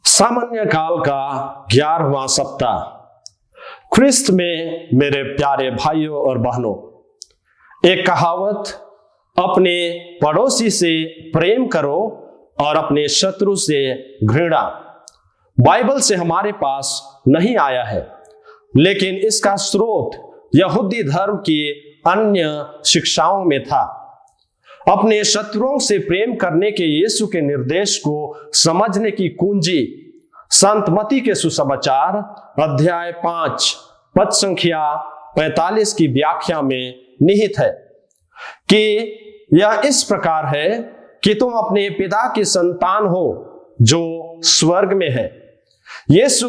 सामान्य काल का 11वां सप्ताह। ख्रिस्त में मेरे प्यारे भाइयों और बहनों, एक कहावत, अपने पड़ोसी से प्रेम करो और अपने शत्रु से घृणा, बाइबल से हमारे पास नहीं आया है, लेकिन इसका स्रोत यहूदी धर्म की अन्य शिक्षाओं में था। अपने शत्रुओं से प्रेम करने के यीशु के निर्देश को समझने की कुंजी संत मत्ती के सुसमाचार अध्याय 5 पद संख्या 45 की व्याख्या में निहित है कि यह इस प्रकार है कि तुम अपने पिता की संतान हो जो स्वर्ग में है। यीशु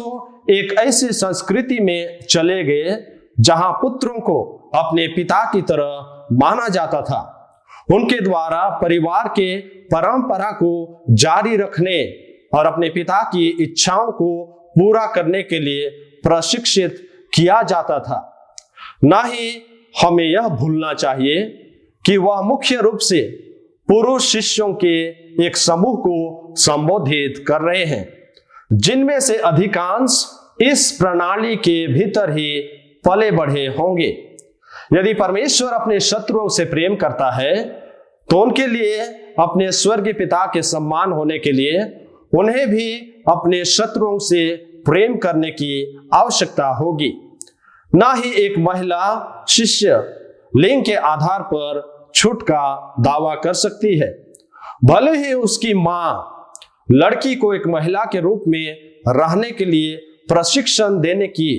एक ऐसी संस्कृति में चले गए जहां पुत्रों को अपने पिता की तरह माना जाता था। उनके द्वारा परिवार के परंपरा को जारी रखने और अपने पिता की इच्छाओं को पूरा करने के लिए प्रशिक्षित किया जाता था। ना ही हमें यह भूलना चाहिए कि वह मुख्य रूप से पुरुष शिष्यों के एक समूह को संबोधित कर रहे हैं, जिनमें से अधिकांश इस प्रणाली के भीतर ही पले बढ़े होंगे। यदि परमेश्वर अपने शत्रुओं से प्रेम करता है तो उनके लिए अपने स्वर्गीय पिता के सम्मान होने के लिए उन्हें भी अपने शत्रुओं से प्रेम करने की आवश्यकता होगी। ना ही एक महिला शिष्य लिंग के आधार पर छूट का दावा कर सकती है, भले ही उसकी मां लड़की को एक महिला के रूप में रहने के लिए प्रशिक्षण देने की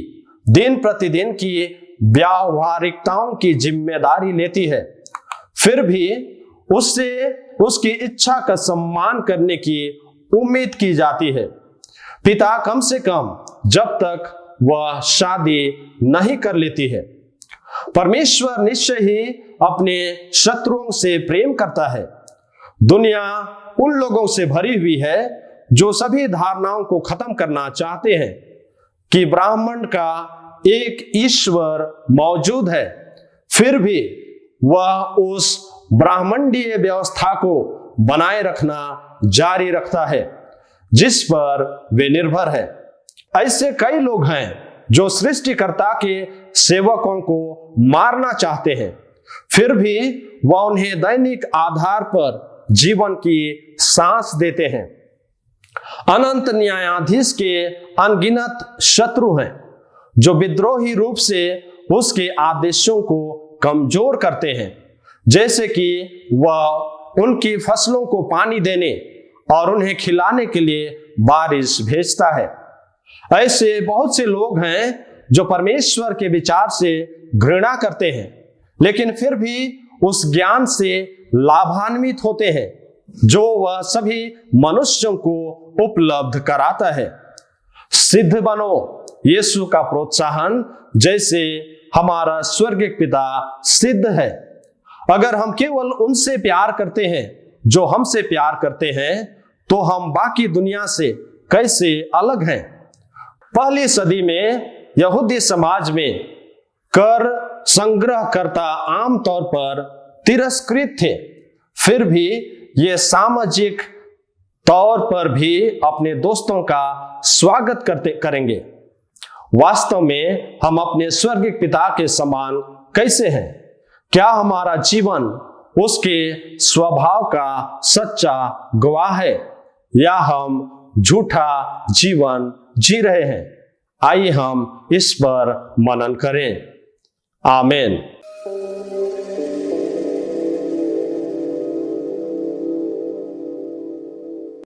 दिन प्रतिदिन की व्यावहारिकताओं की जिम्मेदारी लेती है, फिर भी उससे उसकी इच्छा का सम्मान करने की उम्मीद की जाती है। पिता कम से कम जब तक वह शादी नहीं कर लेती है। परमेश्वर निश्चय ही अपने शत्रुओं से प्रेम करता है। दुनिया उन लोगों से भरी हुई है जो सभी धारणाओं को खत्म करना चाहते हैं कि ब्राह्मण का एक ईश्वर मौजूद है, फिर भी वह उस ब्राह्मणीय व्यवस्था को बनाए रखना जारी रखता है जिस पर वे निर्भर है। ऐसे कई लोग हैं जो सृष्टिकर्ता के सेवकों को मारना चाहते हैं, फिर भी वह उन्हें दैनिक आधार पर जीवन की सांस देते हैं। अनंत न्यायाधीश के अनगिनत शत्रु हैं जो विद्रोही रूप से उसके आदेशों को कमजोर करते हैं, जैसे कि वह उनकी फसलों को पानी देने और उन्हें खिलाने के लिए बारिश भेजता है। ऐसे बहुत से लोग हैं जो परमेश्वर के विचार से घृणा करते हैं, लेकिन फिर भी उस ज्ञान से लाभान्वित होते हैं जो वह सभी मनुष्यों को उपलब्ध कराता है। सिद्ध बनो यीशु का प्रोत्साहन जैसे हमारा स्वर्गीय पिता सिद्ध है। अगर हम केवल उनसे प्यार करते हैं जो हमसे प्यार करते हैं, तो हम बाकी दुनिया से कैसे अलग हैं। पहली सदी में यहूदी समाज में कर संग्रहकर्ता आमतौर पर तिरस्कृत थे, फिर भी ये सामाजिक तौर पर भी अपने दोस्तों का स्वागत करेंगे। वास्तव में हम अपने स्वर्गीय पिता के समान कैसे हैं? क्या हमारा जीवन उसके स्वभाव का सच्चा गवाह है या हम झूठा जीवन जी रहे हैं? आइए हम इस पर मनन करें। आमीन।